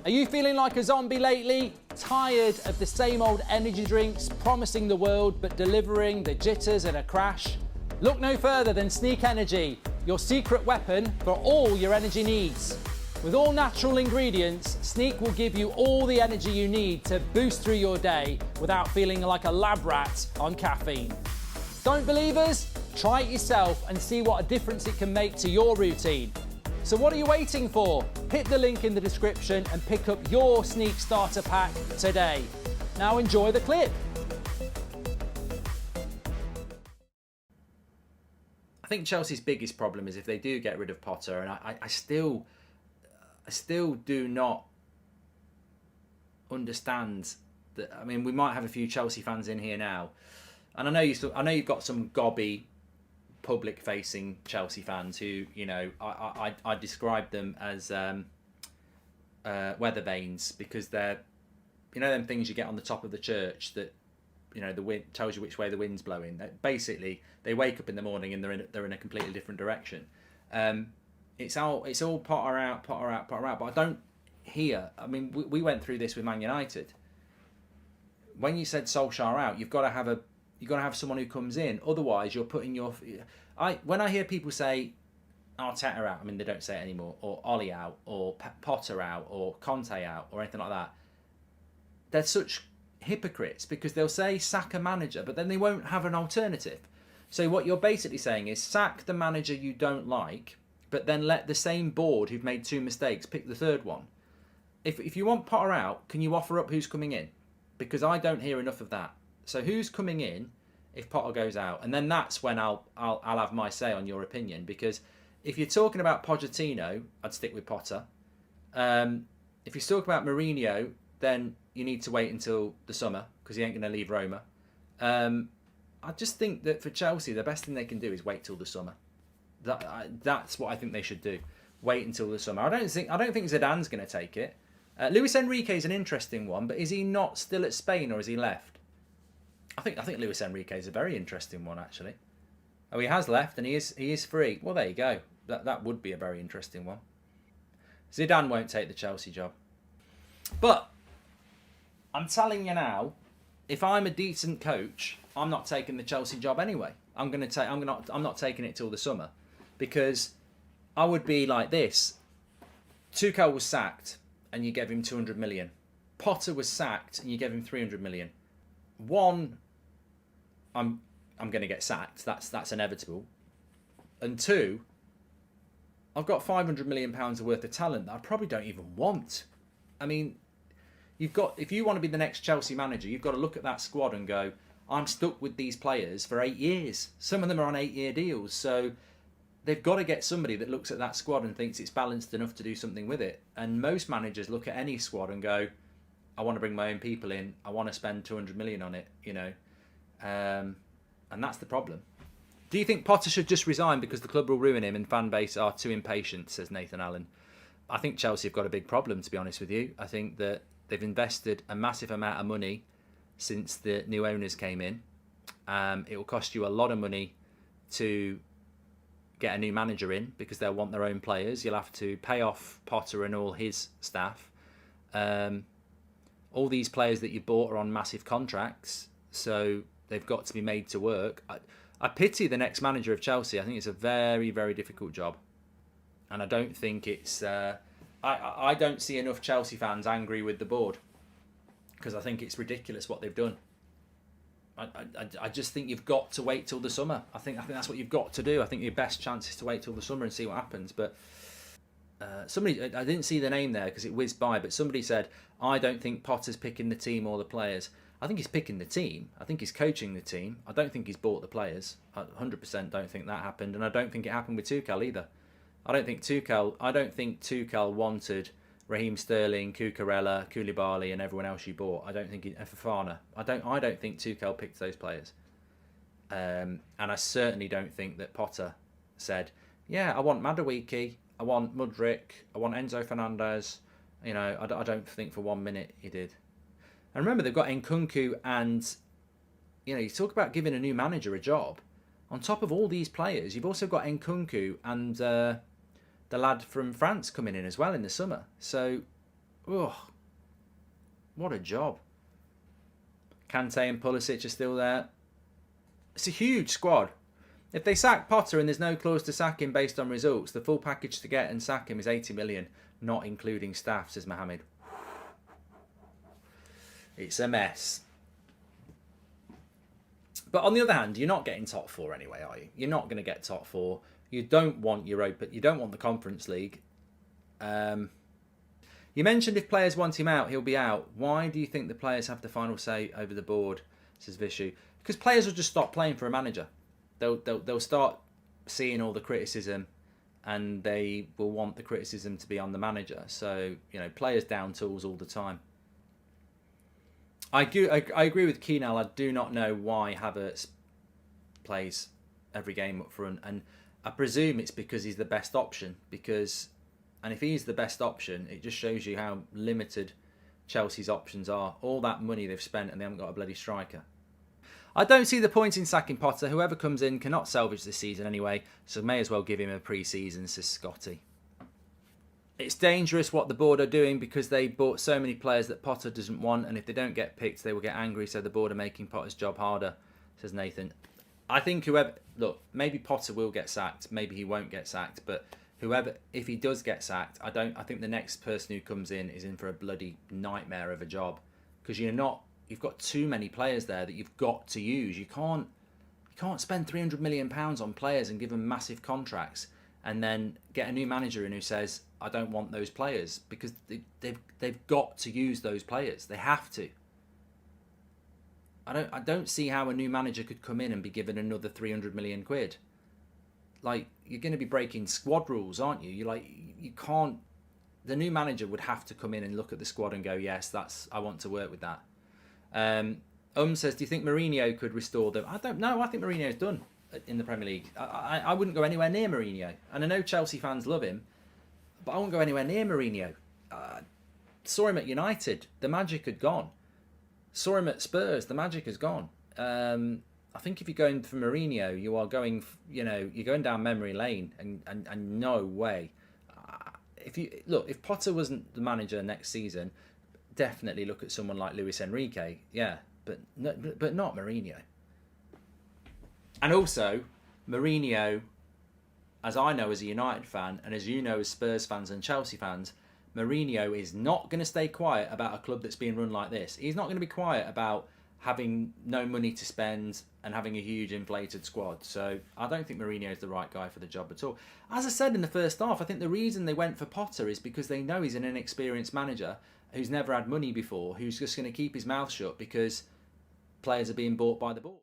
Are you feeling like a zombie lately? Tired of the same old energy drinks promising the world but delivering the jitters and a crash? Look no further than Sneak Energy, your secret weapon for all your energy needs. With all natural ingredients, Sneak will give you all the energy you need to boost through your day without feeling like a lab rat on caffeine. Don't believe us? Try it yourself and see what a difference it can make to your routine. So what are you waiting for? Hit the link in the description and pick up your Sneak starter pack today. Now enjoy the clip. I think Chelsea's biggest problem is if they do get rid of Potter, and I still do not understand that. I mean, we might have a few Chelsea fans in here now, and I know you've got some gobby public-facing Chelsea fans who, you know, I describe them as weather vanes, because they're, you know, them things you get on the top of the church that, you know, the wind tells you which way the wind's blowing. Basically, they wake up in the morning and they're in a completely different direction. It's all Potter out, Potter out, Potter out. But I don't hear. I mean, we went through this with Man United. When you said Solskjaer out, you've got to have someone who comes in. Otherwise, you're putting your. When I hear people say Arteta out, I mean, they don't say it anymore, or Ollie out, or Potter out, or Conte out, or anything like that. They're such hypocrites, because they'll say sack a manager, but then they won't have an alternative. So what you're basically saying is sack the manager you don't like, but then let the same board who've made two mistakes pick the third one. If you want Potter out, can you offer up who's coming in? Because I don't hear enough of that. So who's coming in if Potter goes out? And then that's when I'll have my say on your opinion. Because if you're talking about Pochettino, I'd stick with Potter. If you're talking about Mourinho, then you need to wait until the summer, because he ain't going to leave Roma. I just think that for Chelsea, the best thing they can do is wait till the summer. That's what I think they should do. Wait until the summer. I don't think Zidane's going to take it. Luis Enrique is an interesting one, but is he not still at Spain, or has he left? I think Luis Enrique is a very interesting one, actually. Oh, he has left and he is free. Well, there you go. That would be a very interesting one. Zidane won't take the Chelsea job. But I'm telling you now, if I'm a decent coach, I'm not taking the Chelsea job anyway. I'm not taking it till the summer, because I would be like this. Tuchel was sacked and you gave him 200 million. Potter was sacked and you gave him 300 million. One, I'm going to get sacked. That's inevitable. And two, I've got 500 million pounds worth of talent that I probably don't even want. I mean, if you want to be the next Chelsea manager, you've got to look at that squad and go, I'm stuck with these players for 8 years. Some of them are on 8-year deals. So they've got to get somebody that looks at that squad and thinks it's balanced enough to do something with it. And most managers look at any squad and go, I want to bring my own people in. I want to spend 200 million on it, you know. And that's the problem. Do you think Potter should just resign because the club will ruin him and fan base are too impatient, says Nathan Allen? I think Chelsea have got a big problem, to be honest with you. I think that they've invested a massive amount of money since the new owners came in. It will cost you a lot of money to get a new manager in, because they'll want their own players. You'll have to pay off Potter and all his staff. All these players that you bought are on massive contracts, so they've got to be made to work. I pity the next manager of Chelsea. I think it's a very, very difficult job. And I don't think it's... I don't see enough Chelsea fans angry with the board, because I think it's ridiculous what they've done. I just think you've got to wait till the summer. I think that's what you've got to do. I think your best chance is to wait till the summer and see what happens. But somebody, I didn't see the name there because it whizzed by, but somebody said, I don't think Potter's picking the team or the players. I think he's picking the team. I think he's coaching the team. I don't think he's bought the players. I 100% don't think that happened, and I don't think it happened with Tuchel either. I don't think Tuchel wanted Raheem Sterling, Cucurella, Koulibaly, and everyone else you bought. I don't think Fofana. I don't think Tuchel picked those players. And I certainly don't think that Potter said, yeah, I want Madueke, I want Mudryk, I want Enzo Fernandez. You know, I don't think for 1 minute he did. And remember, they've got Nkunku, and you know, you talk about giving a new manager a job. On top of all these players, you've also got Nkunku and the lad from France coming in as well in the summer. So Oh, what a job. Kante and Pulisic are still there. It's a huge squad. If they sack Potter and there's no clause to sack him based on results, the full package to get and sack him is 80 million, not including staff, says Mohammed. It's a mess. But on the other hand, you're not getting top four anyway, are you? You're not going to get top four. You don't want Europa. You don't want the Conference League. You mentioned if players want him out, he'll be out. Why do you think the players have the final say over the board, says Vishu? Because players will just stop playing for a manager. They'll start seeing all the criticism, and they will want the criticism to be on the manager. So, players down tools all the time. I agree with Keenal. I do not know why Havertz plays every game up front, and I presume it's because he's the best option. And if he's the best option, it just shows you how limited Chelsea's options are. All that money they've spent and they haven't got a bloody striker. I don't see the point in sacking Potter. Whoever comes in cannot salvage this season anyway, so may as well give him a pre-season, says Scotty. It's dangerous what the board are doing because they bought so many players that Potter doesn't want, and if they don't get picked, they will get angry, so the board are making Potter's job harder, says Nathan. I think maybe Potter will get sacked, maybe he won't get sacked, but if he does get sacked, I think the next person who comes in is in for a bloody nightmare of a job, because you've got too many players there that you've got to use. You can't spend £300 million on players and give them massive contracts and then get a new manager in who says, I don't want those players, because they've got to use those players. They have to. I don't see how a new manager could come in and be given another 300 million quid. Like, you're going to be breaking squad rules, aren't you? You can't. The new manager would have to come in and look at the squad and go, yes, I want to work with that. Says, do you think Mourinho could restore them? I don't know. I think Mourinho's done in the Premier League. I wouldn't go anywhere near Mourinho. And I know Chelsea fans love him, but I wouldn't go anywhere near Mourinho. Saw him at United. The magic had gone. Saw him at Spurs. The magic has gone. I think if you're going for Mourinho, you are going, you're going down memory lane, and no way. If Potter wasn't the manager next season, definitely look at someone like Luis Enrique, yeah, but not Mourinho. And also, Mourinho, as I know as a United fan, and as you know as Spurs fans and Chelsea fans, Mourinho is not going to stay quiet about a club that's being run like this. He's not going to be quiet about having no money to spend and having a huge inflated squad. So I don't think Mourinho is the right guy for the job at all. As I said in the first half, I think the reason they went for Potter is because they know he's an inexperienced manager who's never had money before, who's just going to keep his mouth shut because players are being bought by the board.